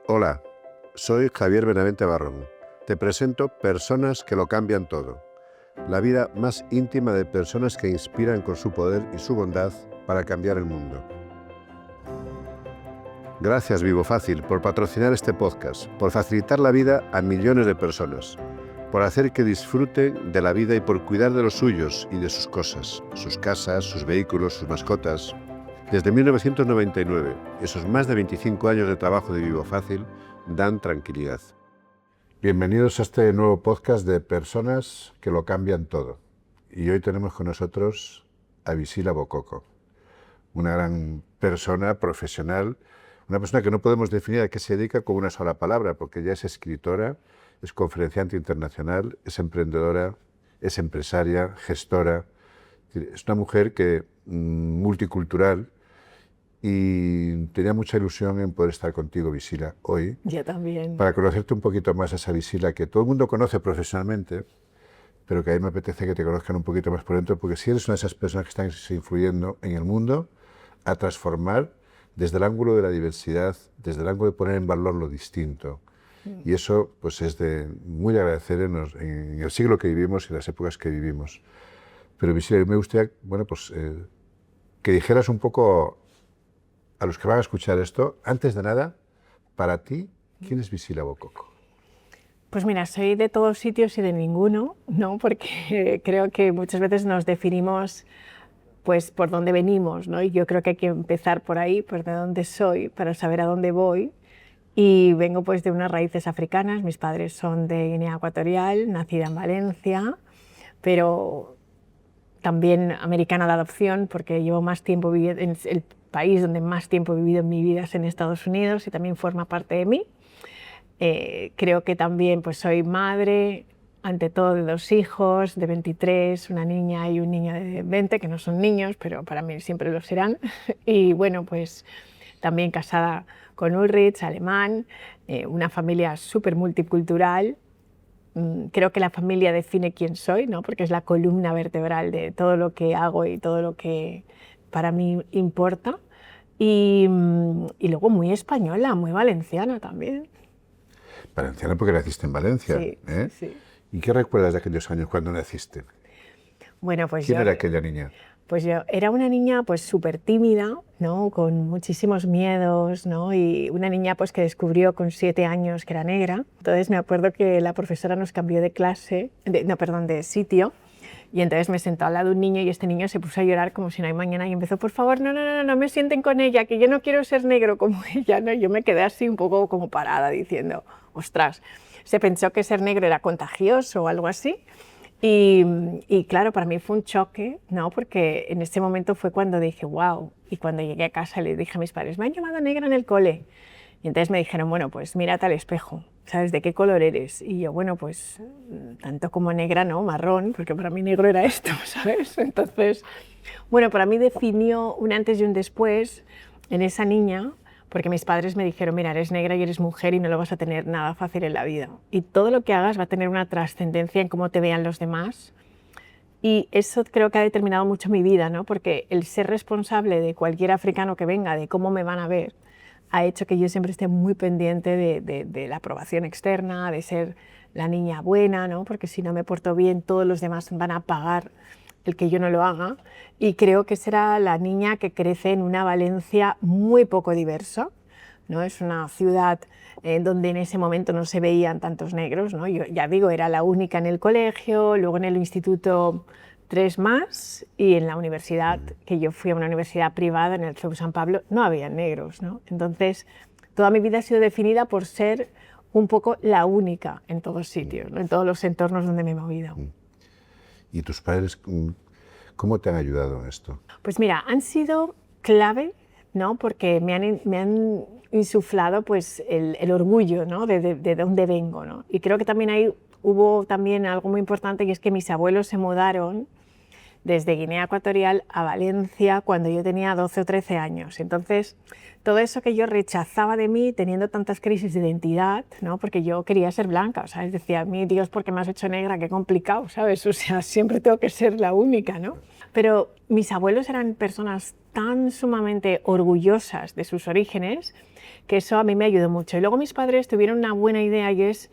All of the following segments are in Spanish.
Hola, soy Javier Benavente Barrón. Te presento Personas que lo cambian todo. La vida más íntima de personas que inspiran con su poder y su bondad para cambiar el mundo. Gracias Vivo Fácil por patrocinar este podcast, por facilitar la vida a millones de personas, por hacer que disfruten de la vida y por cuidar de los suyos y de sus cosas, sus casas, sus vehículos, sus mascotas. Desde 1999, esos más de 25 años de trabajo de Vivo Fácil dan tranquilidad. Bienvenidos a este nuevo podcast de Personas que lo cambian todo. Y hoy tenemos con nosotros a Visila Bococo, una gran persona profesional, una persona que no podemos definir a qué se dedica con una sola palabra, porque ella es escritora, es conferenciante internacional, es emprendedora, es empresaria, gestora. Es una mujer que multicultural, y tenía mucha ilusión en poder estar contigo, Visila, hoy. Yo también. Para conocerte un poquito más a esa Visila que todo el mundo conoce profesionalmente, pero que a mí me apetece que te conozcan un poquito más por dentro, porque si eres una de esas personas que están influyendo en el mundo a transformar desde el ángulo de la diversidad, desde el ángulo de poner en valor lo distinto. Y eso pues es de muy agradecer en el siglo que vivimos y las épocas que vivimos. Pero Visila, me gustaría que dijeras un poco a los que van a escuchar esto, antes de nada, para ti, ¿quién es Visila Bococo? Pues mira, soy de todos sitios y de ninguno, ¿no? Porque creo que muchas veces nos definimos pues por dónde venimos, ¿no? Y yo creo que hay que empezar por ahí, por de dónde soy, para saber a dónde voy. Y vengo pues de unas raíces africanas, mis padres son de Guinea Ecuatorial, nacida en Valencia, pero también americana de adopción, porque llevo más tiempo viviendo en el país donde más tiempo he vivido en mi vida es en Estados Unidos y también forma parte de mí. Creo que también pues soy madre, ante todo, de 2 hijos, de 23, una niña y un niño de 20, que no son niños, pero para mí siempre lo serán. Y bueno, pues también casada con Ulrich, alemán, una familia súper multicultural. Creo que la familia define quién soy, ¿no? Porque es la columna vertebral de todo lo que hago y todo lo que para mí importa. Y luego muy española, muy valenciana también. Valenciana porque naciste en Valencia, Sí, ¿eh? sí. ¿Y qué recuerdas de aquellos años cuando naciste? Bueno, pues ¿Quién era aquella niña? Pues yo era una niña pues súper tímida, ¿no? Con muchísimos miedos, ¿no? Y una niña pues que descubrió con 7 años que era negra. Entonces me acuerdo que la profesora nos cambió de clase, de sitio, y entonces me sentó al lado de un niño y este niño se puso a llorar como si no hay mañana y empezó, por favor, no me sienten con ella, que yo no quiero ser negro como ella, ¿no? Y yo me quedé así un poco como parada diciendo, ostras, se pensó que ser negro era contagioso o algo así. Y claro, para mí fue un choque, ¿no? Porque en ese momento fue cuando dije, wow, y cuando llegué a casa le dije a mis padres, me han llamado negra en el cole. Y entonces me dijeron, bueno, pues mírate al espejo, ¿sabes de qué color eres? Y yo, bueno, pues tanto como negra, no, marrón, porque para mí negro era esto, ¿sabes? Entonces, bueno, para mí definió un antes y un después en esa niña, porque mis padres me dijeron, mira, eres negra y eres mujer y no lo vas a tener nada fácil en la vida. Y todo lo que hagas va a tener una trascendencia en cómo te vean los demás. Y eso creo que ha determinado mucho mi vida, ¿no? Porque el ser responsable de cualquier africano que venga, de cómo me van a ver, ha hecho que yo siempre esté muy pendiente de la aprobación externa, de ser la niña buena, ¿no? Porque si no me porto bien, todos los demás van a pagar el que yo no lo haga. Y creo que será la niña que crece en una Valencia muy poco diversa, ¿no? Es una ciudad donde en ese momento no se veían tantos negros, ¿no? Yo ya digo, era la única en el colegio, luego en el instituto 3 más, y en la universidad, que yo fui a una universidad privada en el CEU San Pablo, no había negros, ¿no? Entonces, toda mi vida ha sido definida por ser un poco la única en todos sitios, ¿no? En todos los entornos donde me he movido. ¿Y tus padres cómo te han ayudado en esto? Pues mira, han sido clave, ¿no? Porque me han insuflado pues, el orgullo, ¿no? de dónde vengo, ¿no? Y creo que también ahí hubo también algo muy importante, y es que mis abuelos se mudaron desde Guinea Ecuatorial a Valencia cuando yo tenía 12 o 13 años. Entonces, todo eso que yo rechazaba de mí, teniendo tantas crisis de identidad, ¿no? Porque yo quería ser blanca, ¿sabes? Decía, a mí, Dios, ¿por qué me has hecho negra? Qué complicado, ¿sabes? O sea, siempre tengo que ser la única, ¿no? Pero mis abuelos eran personas tan sumamente orgullosas de sus orígenes que eso a mí me ayudó mucho. Y luego mis padres tuvieron una buena idea y es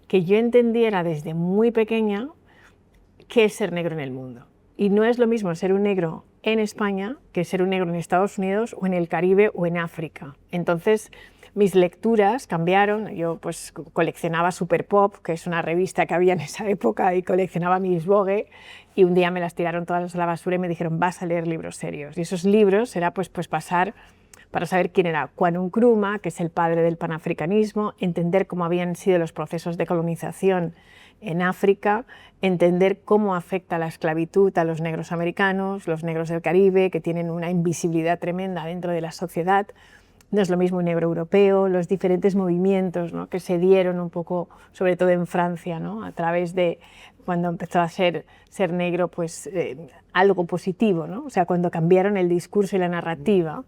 que yo entendiera desde muy pequeña qué es ser negro en el mundo. Y no es lo mismo ser un negro en España que ser un negro en Estados Unidos o en el Caribe o en África. Entonces, mis lecturas cambiaron. Yo pues coleccionaba Super Pop, que es una revista que había en esa época, y coleccionaba Miss Vogue, y un día me las tiraron todas a la basura y me dijeron, vas a leer libros serios. Y esos libros era pues pasar para saber quién era Kwame Nkrumah, que es el padre del panafricanismo, entender cómo habían sido los procesos de colonización en África, entender cómo afecta la esclavitud a los negros americanos, los negros del Caribe, que tienen una invisibilidad tremenda dentro de la sociedad. No es lo mismo un negro europeo, los diferentes movimientos, ¿no?, que se dieron un poco, sobre todo en Francia, ¿no?, a través de cuando empezó a ser negro pues, algo positivo, ¿no? O sea, cuando cambiaron el discurso y la narrativa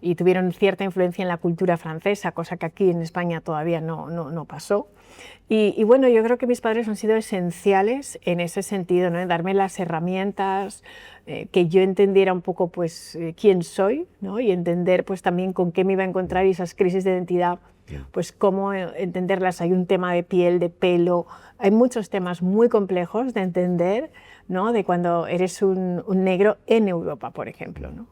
y tuvieron cierta influencia en la cultura francesa, cosa que aquí en España todavía no pasó. Y bueno, yo creo que mis padres han sido esenciales en ese sentido, ¿no?, en darme las herramientas, que yo entendiera un poco pues, quién soy, ¿no?, y entender pues, también con qué me iba a encontrar, y esas crisis de identidad, pues cómo entenderlas. Hay un tema de piel, de pelo, hay muchos temas muy complejos de entender, ¿no?, de cuando eres un negro en Europa, por ejemplo, ¿no?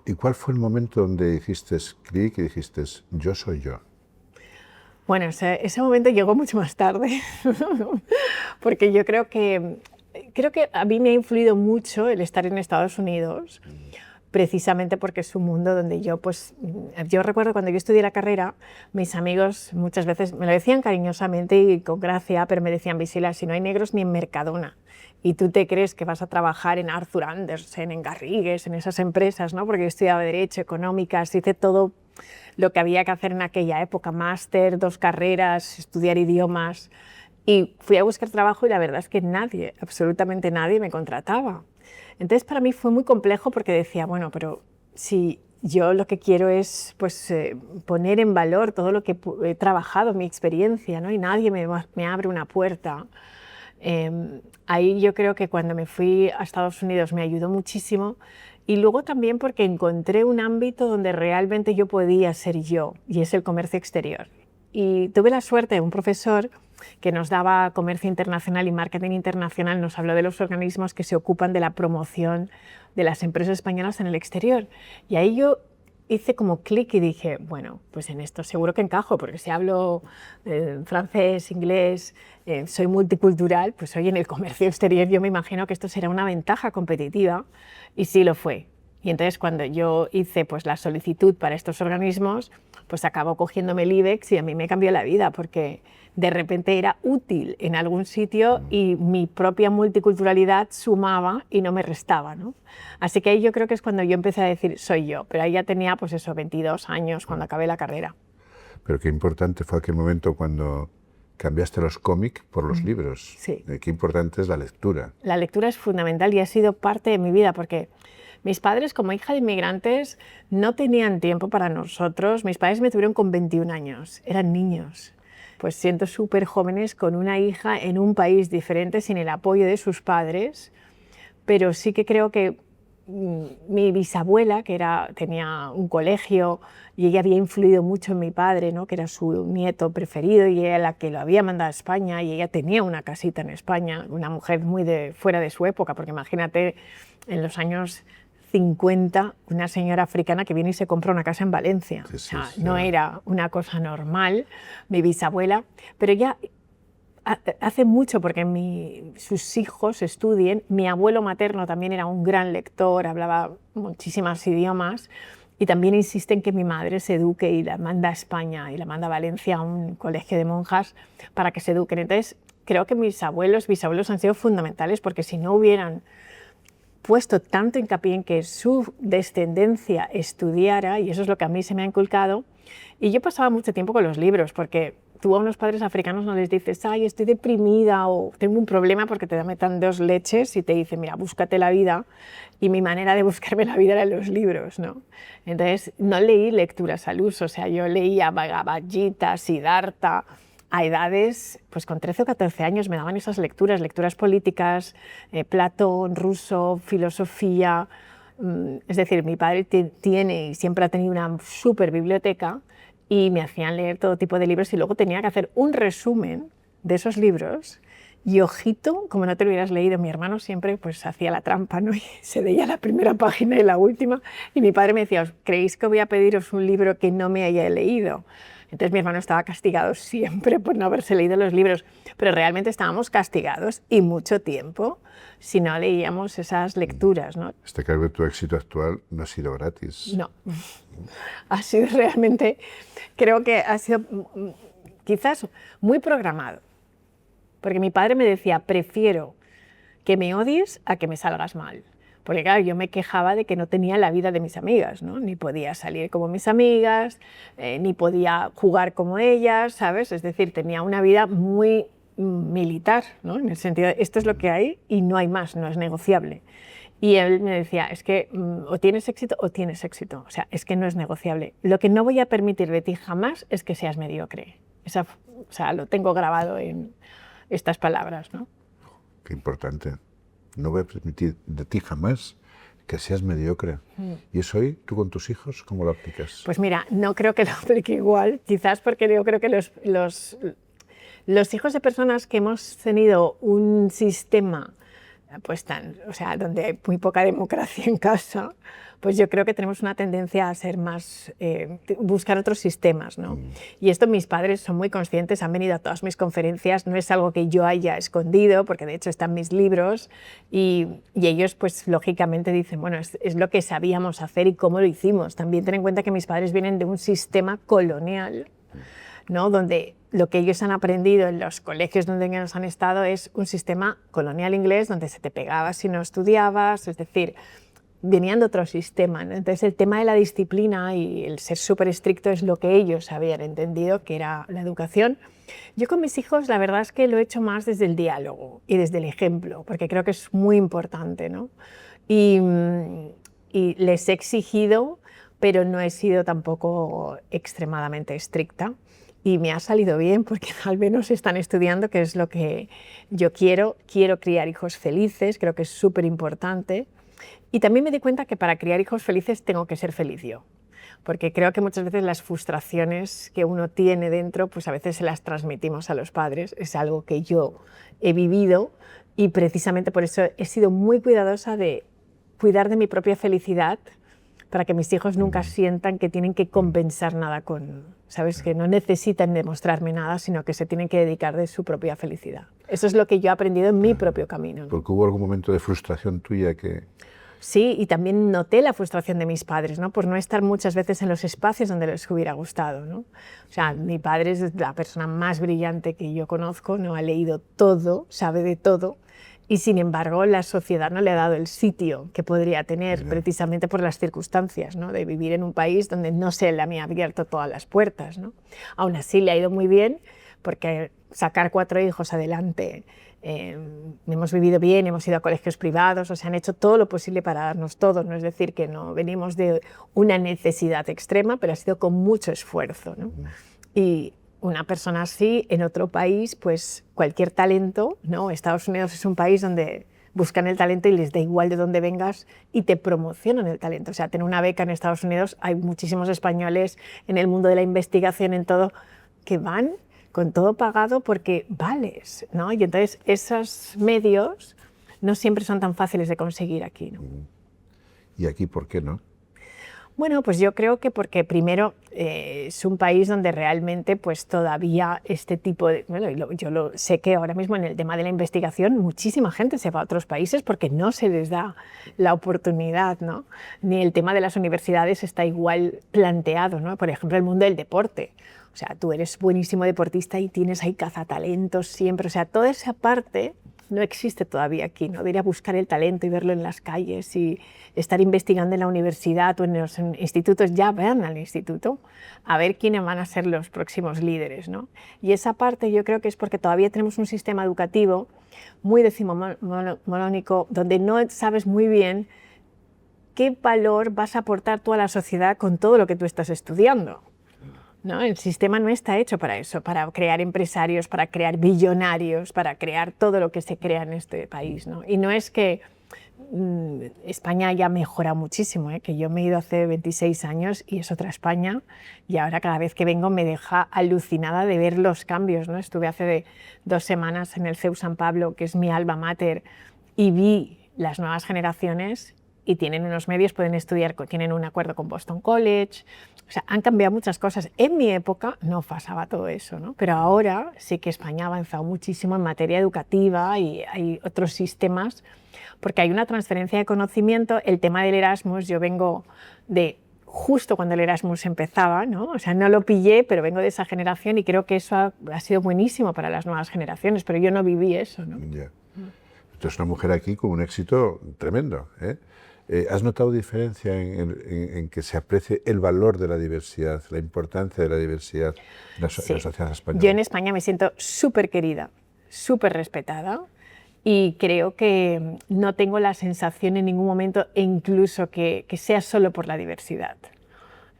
¿Y cuál fue el momento donde hiciste clic y dijiste, yo soy yo? Bueno, ese momento llegó mucho más tarde, porque yo creo que a mí me ha influido mucho el estar en Estados Unidos, precisamente porque es un mundo donde yo recuerdo cuando yo estudié la carrera, mis amigos muchas veces me lo decían cariñosamente y con gracia, pero me decían, Visila, si no hay negros ni en Mercadona, y tú te crees que vas a trabajar en Arthur Andersen, en Garrigues, en esas empresas, ¿no? Porque yo estudiaba Derecho, Económicas, hice todo lo que había que hacer en aquella época, máster, 2 carreras, estudiar idiomas, y fui a buscar trabajo y la verdad es que nadie, absolutamente nadie me contrataba. Entonces para mí fue muy complejo porque decía, bueno, pero si yo lo que quiero es pues, poner en valor todo lo que he trabajado, mi experiencia, ¿no?, y nadie me abre una puerta. Ahí yo creo que cuando me fui a Estados Unidos me ayudó muchísimo, y luego también porque encontré un ámbito donde realmente yo podía ser yo, y es el comercio exterior. Y tuve la suerte de un profesor que nos daba comercio internacional y marketing internacional, nos habló de los organismos que se ocupan de la promoción de las empresas españolas en el exterior. Y ahí yo hice como clic y dije, bueno, pues en esto seguro que encajo, porque si hablo francés, inglés, soy multicultural, pues hoy en el comercio exterior yo me imagino que esto será una ventaja competitiva, y sí lo fue. Y entonces cuando yo hice pues, la solicitud para estos organismos, pues acabó cogiéndome el IBEX y a mí me cambió la vida, porque de repente era útil en algún sitio y mi propia multiculturalidad sumaba y no me restaba, ¿no? Así que ahí yo creo que es cuando yo empecé a decir, soy yo, pero ahí ya tenía pues eso, 22 años cuando acabé la carrera. Pero qué importante fue aquel momento cuando cambiaste los cómics por los libros. Sí. Qué importante es la lectura. La lectura es fundamental y ha sido parte de mi vida, porque mis padres, como hija de inmigrantes, no tenían tiempo para nosotros. Mis padres me tuvieron con 21 años, eran niños. Pues siendo súper jóvenes con una hija en un país diferente, sin el apoyo de sus padres, pero sí que creo que mi bisabuela, que tenía un colegio y ella había influido mucho en mi padre, ¿no?, que era su nieto preferido y ella la que lo había mandado a España, y ella tenía una casita en España, una mujer muy fuera de su época, porque imagínate en los años 50, una señora africana que viene y se compra una casa en Valencia. Sí, o sea, sí. no era una cosa normal, mi bisabuela, pero ya hace mucho porque sus hijos estudien. Mi abuelo materno también era un gran lector, hablaba muchísimos idiomas, y también insiste en que mi madre se eduque y la manda a España y la manda a Valencia a un colegio de monjas para que se eduquen. Entonces creo que mis abuelos, bisabuelos han sido fundamentales, porque si no hubieran puesto tanto hincapié en que su descendencia estudiara, y eso es lo que a mí se me ha inculcado. Y yo pasaba mucho tiempo con los libros, porque tú a unos padres africanos no les dices, ay, estoy deprimida o tengo un problema porque te metan 2 leches y te dicen, mira, búscate la vida. Y mi manera de buscarme la vida era en los libros, ¿no? Entonces, no leí lecturas al uso, o sea, yo leía Bhagavad Gita, Siddhartha, a edades, pues con 13 o 14 años me daban esas lecturas, lecturas políticas, Platón, Rousseau, filosofía. Es decir, mi padre tiene y siempre ha tenido una súper biblioteca y me hacían leer todo tipo de libros y luego tenía que hacer un resumen de esos libros y ojito, como no te lo hubieras leído, mi hermano siempre pues hacía la trampa, ¿no? Y se leía la primera página y la última y mi padre me decía, ¿creéis que voy a pediros un libro que no me haya leído? Entonces mi hermano estaba castigado siempre por no haberse leído los libros, pero realmente estábamos castigados y mucho tiempo si no leíamos esas lecturas, ¿no? Está claro que tu éxito actual no ha sido gratis. No, ha sido realmente, creo que ha sido quizás muy programado, porque mi padre me decía, prefiero que me odies a que me salgas mal. Porque claro, yo me quejaba de que no tenía la vida de mis amigas, ¿no? Ni podía salir como mis amigas, ni podía jugar como ellas, ¿sabes? Es decir, tenía una vida muy militar, ¿no? En el sentido de esto es lo que hay y no hay más, no es negociable. Y él me decía, es que o tienes éxito o tienes éxito, o sea, es que no es negociable. Lo que no voy a permitir de ti jamás es que seas mediocre. O sea, lo tengo grabado en estas palabras, ¿no? Qué importante. No voy a permitir de ti jamás que seas mediocre. ¿Y eso hoy, tú con tus hijos, cómo lo aplicas? Pues mira, no creo que lo aplique igual, quizás porque yo creo que los hijos de personas que hemos tenido un sistema pues o sea, donde hay muy poca democracia en casa, pues yo creo que tenemos una tendencia a ser más, buscar otros sistemas, ¿no? Y esto mis padres son muy conscientes, han venido a todas mis conferencias, no es algo que yo haya escondido, porque de hecho están mis libros, y ellos pues lógicamente dicen, bueno, es lo que sabíamos hacer y cómo lo hicimos. También ten en cuenta que mis padres vienen de un sistema colonial, ¿no? Donde lo que ellos han aprendido en los colegios donde ellos han estado es un sistema colonial inglés donde se te pegaba si no estudiabas, es decir, venían de otro sistema, ¿no? Entonces el tema de la disciplina y el ser súper estricto es lo que ellos habían entendido que era la educación. Yo con mis hijos la verdad es que lo he hecho más desde el diálogo y desde el ejemplo, porque creo que es muy importante, ¿no? Y les he exigido, pero no he sido tampoco extremadamente estricta. Y me ha salido bien porque al menos están estudiando, que es lo que yo quiero. Quiero criar hijos felices, creo que es súper importante. Y también me di cuenta que para criar hijos felices tengo que ser feliz yo. Porque creo que muchas veces las frustraciones que uno tiene dentro, pues a veces se las transmitimos a los padres. Es algo que yo he vivido y precisamente por eso he sido muy cuidadosa de cuidar de mi propia felicidad para que mis hijos nunca sientan que tienen que compensar nada con, ¿sabes? Que no necesitan demostrarme nada, sino que se tienen que dedicar de su propia felicidad. Eso es lo que yo he aprendido en mi propio camino, ¿no? Porque hubo algún momento de frustración tuya que... Sí, y también noté la frustración de mis padres, ¿no? Por no estar muchas veces en los espacios donde les hubiera gustado, ¿no? O sea, mi padre es la persona más brillante que yo conozco, ¿no? Ha leído todo, sabe de todo, y sin embargo la sociedad no le ha dado el sitio que podría tener precisamente por las circunstancias, ¿no? De vivir en un país donde no se le había abierto todas las puertas, ¿no? Aún así le ha ido muy bien porque sacar 4 hijos adelante, hemos vivido bien, hemos ido a colegios privados, o sea, han hecho todo lo posible para darnos todo, no es decir que no venimos de una necesidad extrema, pero ha sido con mucho esfuerzo, ¿no? Y una persona así en otro país, pues cualquier talento, ¿no? Estados Unidos es un país donde buscan el talento y les da igual de dónde vengas y te promocionan el talento. O sea, tener una beca en Estados Unidos, hay muchísimos españoles en el mundo de la investigación, en todo, que van con todo pagado porque vales, ¿no? Y entonces esos medios no siempre son tan fáciles de conseguir aquí, ¿no? ¿Y aquí por qué no? Bueno, pues yo creo que porque primero es un país donde realmente pues todavía este tipo de... Bueno, yo sé que ahora mismo en el tema de la investigación muchísima gente se va a otros países porque no se les da la oportunidad, ¿no? Ni el tema de las universidades está igual planteado, ¿no? Por ejemplo, el mundo del deporte. O sea, tú eres buenísimo deportista y tienes ahí cazatalentos siempre. O sea, toda esa parte no existe todavía aquí, ¿no? De ir a buscar el talento y verlo en las calles y estar investigando en la universidad o en los institutos. Ya van al instituto a ver quiénes van a ser los próximos líderes, ¿no? Y esa parte yo creo que es porque todavía tenemos un sistema educativo muy decimonónico, donde no sabes muy bien qué valor vas a aportar tú a la sociedad con todo lo que tú estás estudiando, ¿no? El sistema no está hecho para eso, para crear empresarios, para crear billonarios, para crear todo lo que se crea en este país, ¿no? Y no es que España ya mejora muchísimo, ¿eh? Que yo me he ido hace 26 años y es otra España, y ahora cada vez que vengo me deja alucinada de ver los cambios, ¿no? Estuve hace 2 semanas en el CEU San Pablo, que es mi alma mater, y vi las nuevas generaciones y tienen unos medios, pueden estudiar, tienen un acuerdo con Boston College, o sea, han cambiado muchas cosas. En mi época no pasaba todo eso, ¿no? Pero ahora sí que España ha avanzado muchísimo en materia educativa y hay otros sistemas, porque hay una transferencia de conocimiento. El tema del Erasmus, yo vengo de justo cuando el Erasmus empezaba, ¿no? O sea, no lo pillé, pero vengo de esa generación y creo que eso ha sido buenísimo para las nuevas generaciones, pero yo no viví eso, ¿no? Yeah. Tú eres una mujer aquí con un éxito tremendo, ¿eh? ¿Has notado diferencia en que se aprecie el valor de la diversidad, la importancia de la diversidad en la sociedad española? Yo en España me siento súper querida, súper respetada y creo que no tengo la sensación en ningún momento, incluso que sea solo por la diversidad,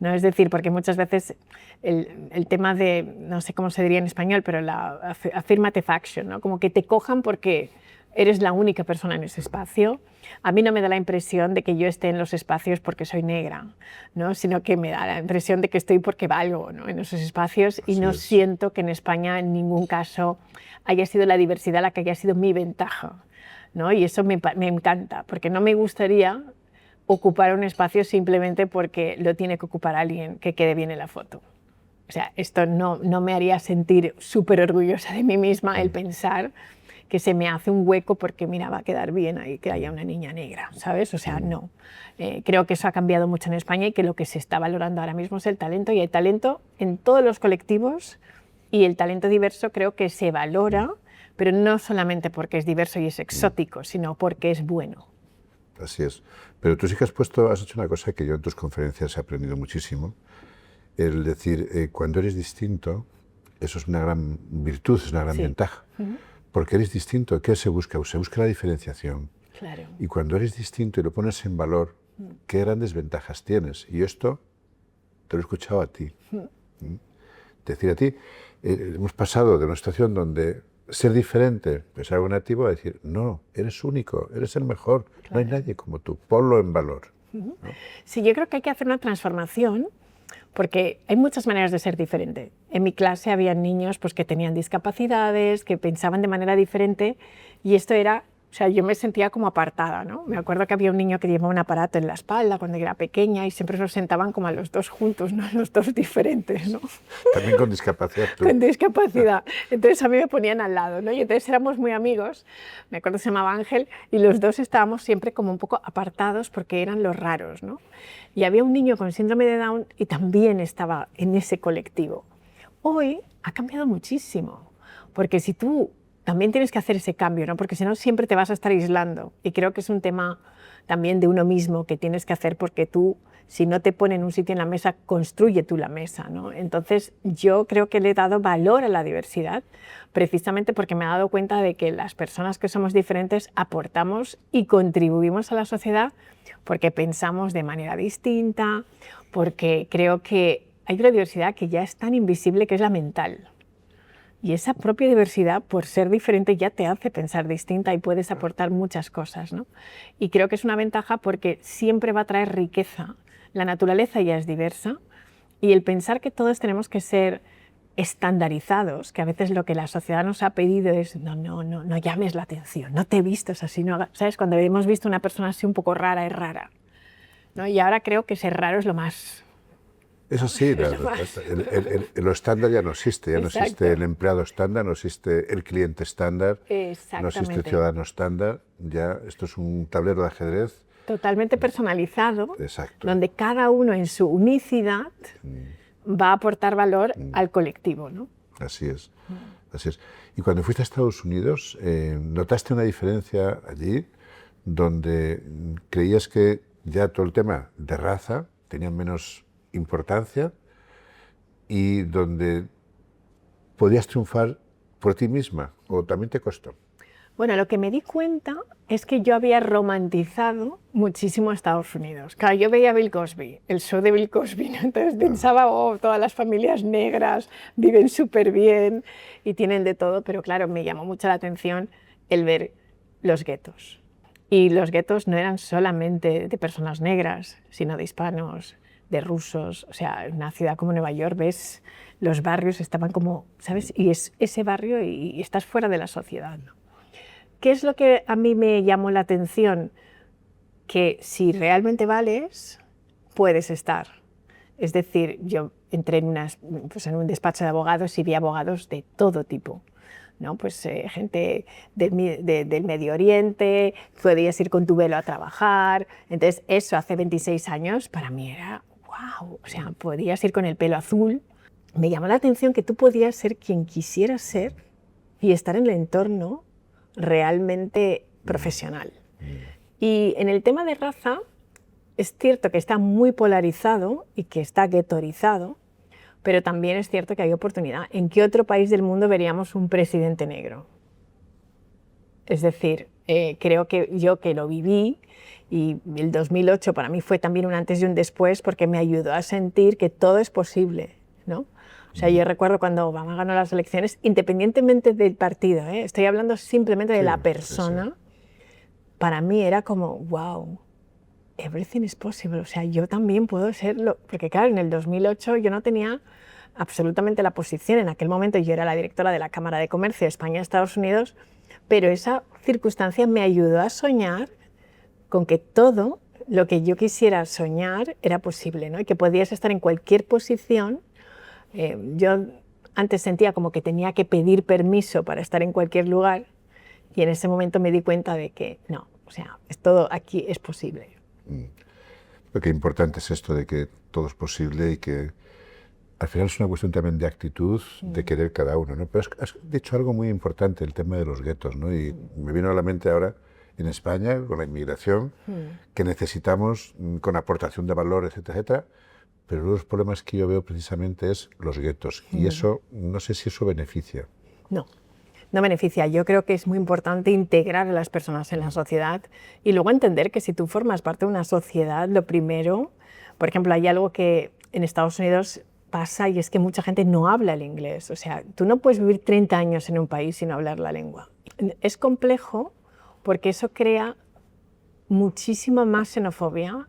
¿no? Es decir, porque muchas veces el tema de, no sé cómo se diría en español, pero la affirmative action, ¿no? Como que te cojan porque eres la única persona en ese espacio. A mí no me da la impresión de que yo esté en los espacios porque soy negra, ¿no? Sino que me da la impresión de que estoy porque valgo, ¿no? En esos espacios. Y no siento que en España en ningún caso haya sido la diversidad la que haya sido mi ventaja, ¿no? Y eso me encanta, porque no me gustaría ocupar un espacio simplemente porque lo tiene que ocupar alguien que quede bien en la foto. O sea, esto no me haría sentir súper orgullosa de mí misma el pensar que se me hace un hueco porque, mira, va a quedar bien ahí que haya una niña negra, ¿sabes? O sea, no. Creo que eso ha cambiado mucho en España y que lo que se está valorando ahora mismo es el talento, y hay talento en todos los colectivos, y el talento diverso creo que se valora, pero no solamente porque es diverso y es exótico, sino porque es bueno. Así es. Pero tú sí que has hecho una cosa que yo en tus conferencias he aprendido muchísimo, el decir, cuando eres distinto, eso es una gran virtud, es una gran ventaja. Porque eres distinto, ¿qué se busca? Se busca la diferenciación. Claro. Y cuando eres distinto y lo pones en valor, ¿qué grandes ventajas tienes? Y esto te lo he escuchado a ti. Decir a ti, hemos pasado de una situación donde ser diferente es algo negativo a decir, no, eres único, eres el mejor, no hay nadie como tú, ponlo en valor. ¿No? Sí, yo creo que hay que hacer una transformación, porque hay muchas maneras de ser diferente. En mi clase había niños pues, que tenían discapacidades, que pensaban de manera diferente, y esto era, o sea, yo me sentía como apartada, ¿no? Me acuerdo que había un niño que llevaba un aparato en la espalda cuando era pequeña y siempre los sentaban como a los dos juntos, no a los dos diferentes, ¿no? También con discapacidad. Tú. Con discapacidad. Entonces a mí me ponían al lado, ¿no? Y entonces éramos muy amigos, me acuerdo que se llamaba Ángel, y los dos estábamos siempre como un poco apartados porque eran los raros, ¿no? Y había un niño con síndrome de Down y también estaba en ese colectivo. Hoy ha cambiado muchísimo, porque si tú también tienes que hacer ese cambio, ¿no? Porque si no siempre te vas a estar aislando, y creo que es un tema también de uno mismo que tienes que hacer, porque tú, si no te ponen un sitio en la mesa, construye tú la mesa, ¿no? Entonces yo creo que le he dado valor a la diversidad precisamente porque me he dado cuenta de que las personas que somos diferentes aportamos y contribuimos a la sociedad porque pensamos de manera distinta, porque creo que hay una diversidad que ya es tan invisible, que es la mental. Y esa propia diversidad, por ser diferente, ya te hace pensar distinta y puedes aportar muchas cosas, ¿no? Y creo que es una ventaja porque siempre va a traer riqueza. La naturaleza ya es diversa, y el pensar que todos tenemos que ser estandarizados, que a veces lo que la sociedad nos ha pedido es no llames la atención, no te vistas así, no hagas, ¿sabes? Cuando hemos visto una persona así un poco rara, es rara, ¿no? Y ahora creo que ser raro es lo más... Eso sí, lo estándar ya no existe, no existe el empleado estándar, no existe el cliente estándar, no existe el ciudadano estándar, ya esto es un tablero de ajedrez. Totalmente personalizado, exacto, donde cada uno en su unicidad va a aportar valor al colectivo, ¿no? Así es. así es. Y cuando fuiste a Estados Unidos, ¿notaste una diferencia allí donde creías que ya todo el tema de raza tenía menos importancia y donde podías triunfar por ti misma, o también te costó? Bueno, lo que me di cuenta es que yo había romantizado muchísimo Estados Unidos. Claro, yo veía Bill Cosby, el show de Bill Cosby, ¿no? Entonces pensaba, oh, todas las familias negras viven súper bien y tienen de todo, pero claro, me llamó mucho la atención el ver los guetos. Y los guetos no eran solamente de personas negras, sino de hispanos, de rusos. O sea, en una ciudad como Nueva York ves los barrios estaban como, ¿sabes? Y es ese barrio y estás fuera de la sociedad, ¿no? ¿Qué es lo que a mí me llamó la atención? Que si realmente vales, puedes estar. Es decir, yo entré en un despacho de abogados y vi abogados de todo tipo, ¿no? Pues gente del Medio Oriente, podías ir con tu velo a trabajar. Entonces, eso hace 26 años para mí era wow. O sea, podías ir con el pelo azul. Me llamó la atención que tú podías ser quien quisieras ser y estar en el entorno realmente profesional. Y en el tema de raza, es cierto que está muy polarizado y que está guetorizado, pero también es cierto que hay oportunidad. ¿En qué otro país del mundo veríamos un presidente negro? Es decir, creo que yo que lo viví, y el 2008 para mí fue también un antes y un después, porque me ayudó a sentir que todo es posible, ¿no? O sea, yo recuerdo cuando Obama ganó las elecciones, independientemente del partido, estoy hablando simplemente de la persona, para mí era como, wow, everything is possible. O sea, yo también puedo serlo. Porque claro, en el 2008 yo no tenía absolutamente la posición. En aquel momento yo era la directora de la Cámara de Comercio de España-Estados Unidos, pero esa circunstancia me ayudó a soñar con que todo lo que yo quisiera soñar era posible, ¿no? Y que podías estar en cualquier posición. Yo antes sentía como que tenía que pedir permiso para estar en cualquier lugar y en ese momento me di cuenta de que no, o sea, todo aquí es posible. Lo que importante es esto de que todo es posible y que al final es una cuestión también de actitud, de querer cada uno, ¿no? Pero has dicho algo muy importante, el tema de los guetos, ¿no? Y me vino a la mente ahora en España, con la inmigración, que necesitamos, con aportación de valores, etcétera, etcétera. Pero uno de los problemas que yo veo precisamente es los guetos. Y eso, no sé si eso beneficia. No, no beneficia. Yo creo que es muy importante integrar a las personas en la sociedad y luego entender que si tú formas parte de una sociedad, lo primero, por ejemplo, hay algo que en Estados Unidos pasa y es que mucha gente no habla el inglés. O sea, tú no puedes vivir 30 años en un país sin hablar la lengua. Es complejo porque eso crea muchísima más xenofobia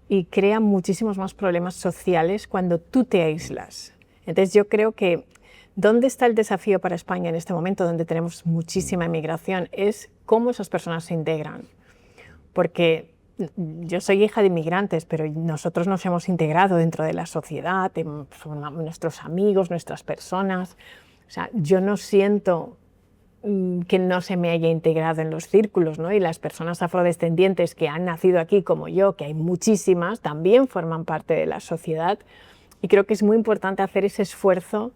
y crea muchísimos más problemas sociales cuando tú te aíslas. Entonces yo creo que ¿dónde está el desafío para España en este momento, donde tenemos muchísima inmigración? Es cómo esas personas se integran. Porque yo soy hija de inmigrantes, pero nosotros nos hemos integrado dentro de la sociedad, nuestros amigos, nuestras personas. O sea, yo no siento que no se me haya integrado en los círculos, ¿no? Y las personas afrodescendientes que han nacido aquí como yo, que hay muchísimas, también forman parte de la sociedad y creo que es muy importante hacer ese esfuerzo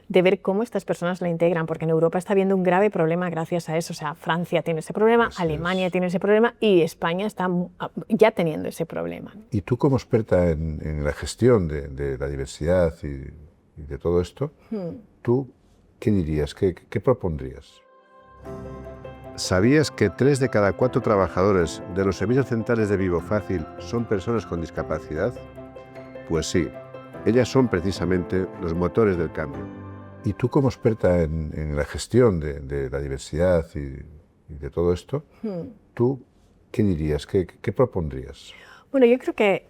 de ver cómo estas personas la integran, porque en Europa está habiendo un grave problema gracias a eso. O sea, Francia tiene ese problema, Alemania tiene ese problema y España está ya teniendo ese problema. Y tú como experta en la gestión de la diversidad y de todo esto, ¿tú qué dirías? ¿Qué propondrías? ¿Sabías que 3 de cada 4 trabajadores de los servicios centrales de Vivo Fácil son personas con discapacidad? Pues sí, ellas son precisamente los motores del cambio. Y tú como experta en la gestión de la diversidad y de todo esto, ¿tú qué dirías? ¿Qué propondrías? Bueno, yo creo que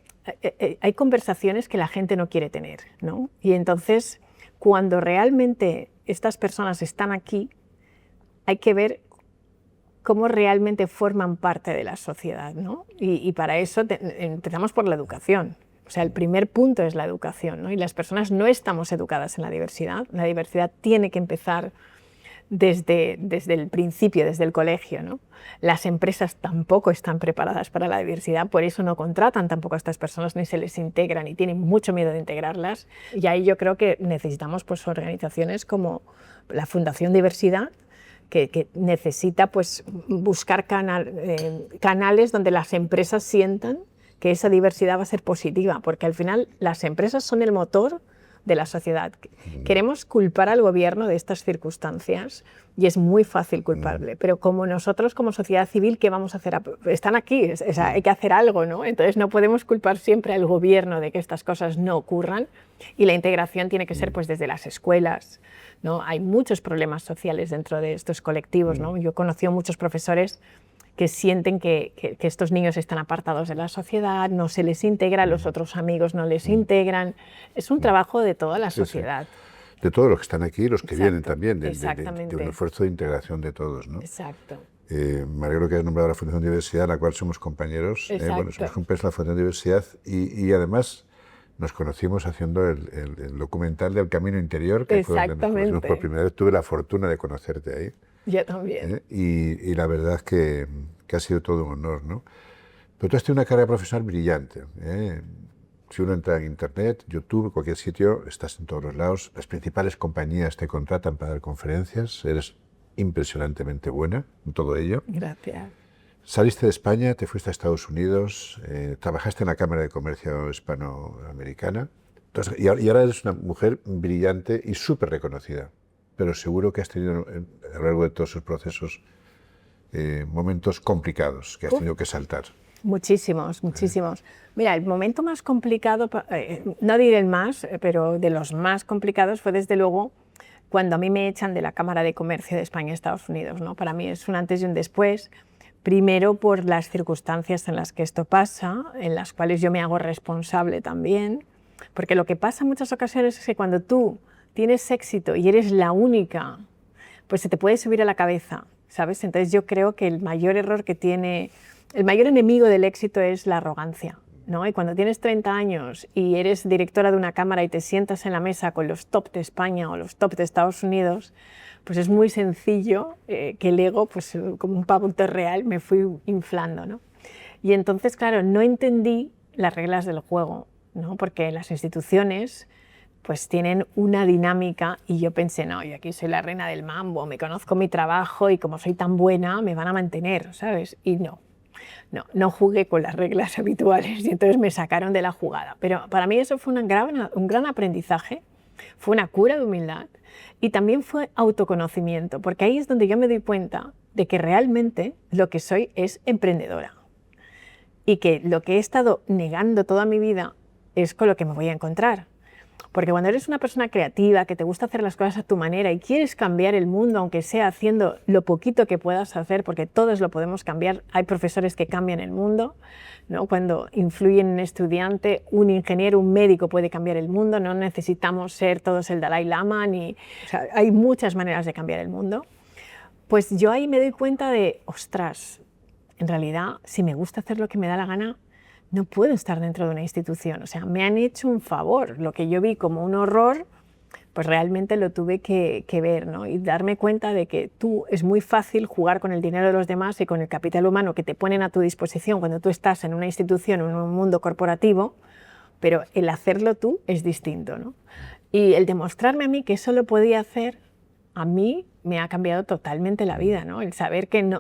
hay conversaciones que la gente no quiere tener, ¿no? Y entonces, cuando realmente estas personas están aquí, hay que ver cómo realmente forman parte de la sociedad, ¿no? Y para eso empezamos por la educación. O sea, el primer punto es la educación, ¿no? Y las personas no estamos educadas en la diversidad. La diversidad tiene que empezar desde el principio, desde el colegio, ¿no? Las empresas tampoco están preparadas para la diversidad, por eso no contratan tampoco a estas personas, ni se les integran, y tienen mucho miedo de integrarlas. Y ahí yo creo que necesitamos pues, organizaciones como la Fundación Diversidad, que necesita pues, buscar canales donde las empresas sientan que esa diversidad va a ser positiva, porque al final las empresas son el motor de la sociedad. Queremos culpar al gobierno de estas circunstancias y es muy fácil culparle, pero como nosotros como sociedad civil, ¿qué vamos a hacer? Están aquí, hay que hacer algo, ¿no? Entonces no podemos culpar siempre al gobierno de que estas cosas no ocurran, y la integración tiene que ser pues desde las escuelas, ¿no? Hay muchos problemas sociales dentro de estos colectivos, ¿no? Yo he conocido muchos profesores que sienten que estos niños están apartados de la sociedad, no se les integra, los otros amigos no les integran. Es un trabajo de toda la sociedad. Sí. De todos los que están aquí, los que Exacto, vienen también, de un esfuerzo de integración de todos, ¿no? Exacto. Me alegro que hayas nombrado la Fundación Diversidad, en la cual somos compañeros. Bueno, somos compañeros de la Fundación Diversidad y además nos conocimos haciendo el documental del Camino Interior, que fue donde nos conocimos por primera vez. Tuve la fortuna de conocerte ahí. Yo también. Y la verdad es que ha sido todo un honor, ¿no? Pero tú has tenido una carrera profesional brillante. Si uno entra en Internet, YouTube, cualquier sitio, estás en todos los lados. Las principales compañías te contratan para dar conferencias. Eres impresionantemente buena en todo ello. Gracias. Saliste de España, te fuiste a Estados Unidos, trabajaste en la Cámara de Comercio Hispanoamericana. Entonces, y ahora eres una mujer brillante y súper reconocida. Pero seguro que has tenido a lo largo de todos esos procesos momentos complicados que has tenido que saltar. Muchísimos, muchísimos. Mira, el momento más complicado, no diré el más, pero de los más complicados fue desde luego cuando a mí me echan de la Cámara de Comercio de España y Estados Unidos, ¿no? Para mí es un antes y un después. Primero por las circunstancias en las que esto pasa, en las cuales yo me hago responsable también, porque lo que pasa en muchas ocasiones es que cuando tú tienes éxito y eres la única, pues se te puede subir a la cabeza, ¿sabes? Entonces yo creo que el mayor error que tiene, el mayor enemigo del éxito es la arrogancia, ¿no? Y cuando tienes 30 años y eres directora de una cámara y te sientas en la mesa con los top de España o los top de Estados Unidos, pues es muy sencillo que el ego, pues como un pavo real, me fui inflando, ¿no? Y entonces, claro, no entendí las reglas del juego, ¿no? Porque las instituciones pues tienen una dinámica y yo pensé, no, yo aquí soy la reina del mambo, me conozco mi trabajo y como soy tan buena me van a mantener, ¿sabes? Y no jugué con las reglas habituales y entonces me sacaron de la jugada. Pero para mí eso fue un gran aprendizaje, fue una cura de humildad y también fue autoconocimiento, porque ahí es donde yo me doy cuenta de que realmente lo que soy es emprendedora y que lo que he estado negando toda mi vida es con lo que me voy a encontrar. Porque cuando eres una persona creativa, que te gusta hacer las cosas a tu manera y quieres cambiar el mundo, aunque sea haciendo lo poquito que puedas hacer, porque todos lo podemos cambiar, hay profesores que cambian el mundo, ¿no? Cuando influyen en un estudiante, un ingeniero, un médico puede cambiar el mundo, no necesitamos ser todos el Dalai Lama, o sea, hay muchas maneras de cambiar el mundo. Pues yo ahí me doy cuenta de, ostras, en realidad, si me gusta hacer lo que me da la gana, no puedo estar dentro de una institución. O sea, me han hecho un favor. Lo que yo vi como un horror, pues realmente lo tuve que ver, ¿no? Y darme cuenta de que es muy fácil jugar con el dinero de los demás y con el capital humano que te ponen a tu disposición cuando tú estás en una institución o en un mundo corporativo, pero el hacerlo tú es distinto, ¿no? Y el demostrarme a mí que eso lo podía hacer, a mí me ha cambiado totalmente la vida, ¿no? El saber que